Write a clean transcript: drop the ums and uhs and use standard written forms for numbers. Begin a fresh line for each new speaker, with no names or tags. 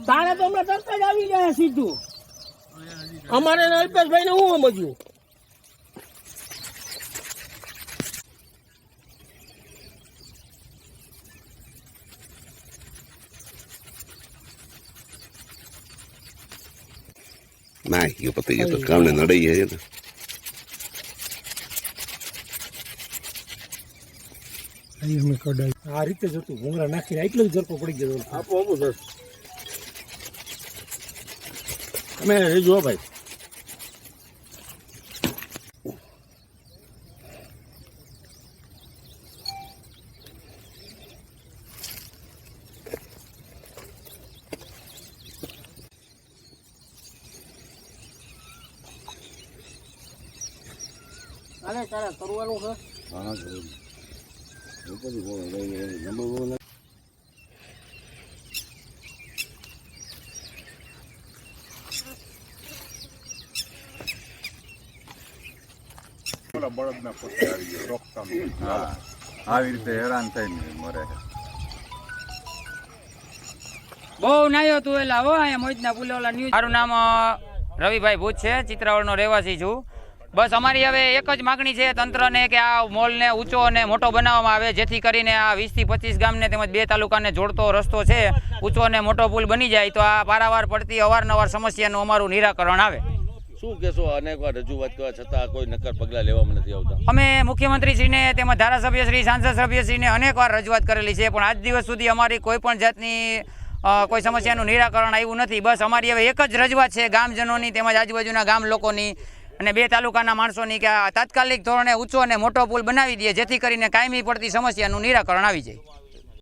તારે તો હમણાં તરત જ આવી જાય સીધું. અમારે અલ્પેશભાઈ ને હું સમજવું.
ના એ પતી ગયો તો કામ ને નડાઈ જાય ને.
અમે કડાઈ આ રીતે જ હતું. ભૂંગળા નાખીને એટલો જ ઝરકો પડી ગયો. આપો આપો સર. તમે જો ભાઈ અરે તારે કરવાનું છે. હા
આવી રીતે હેરાન થઈને મરે.
બહુ નાયો તું એલા હો અહીંયા મોજના પુલોલા ન્યૂઝ. મારું નામ રવિભાઈ ભૂત છે, ચિત્રાવળનો રહેવાસી છું. બસ અમારી હવે એક જ માગણી છે તંત્રને કે આ મોલને ઊંચો અને મોટો બનાવવામાં આવે, જેથી કરીને આ 20 થી 25 ગામને તેમજ 2 તાલુકાને જોડતો રસ્તો છે ઊંચો અને મોટો પુલ બની જાય તો આ પારાવાર પડતી અવારનવાર સમસ્યાનું અમારું નિરાકરણ આવે.
શું કહેશો? અનેકવાર રજૂઆત કરવા છતાં કોઈ નક્કર પગલાં લેવામાં નથી આવતા.
અમે મુખ્યમંત્રીશ્રીને તેમજ ધારાસભ્યશ્રી, સાંસદ સભ્યશ્રીને અનેકવાર રજૂઆત કરેલી છે, પણ આજ દિવસ સુધી અમારી કોઈ પણ જાતની કોઈ સમસ્યાનું નિરાકરણ આવ્યું નથી. બસ અમારી હવે એક જ રજૂઆત છે ગામજનોની તેમજ આજુબાજુના ગામ લોકોની અને 2 તાલુકાના માણસોની કે આ તાત્કાલિક ધોરણે ઊંચો અને મોટો પુલ બનાવી દે, જેથી કરીને કાયમી પડતી સમસ્યાનું નિરાકરણ આવી જાય.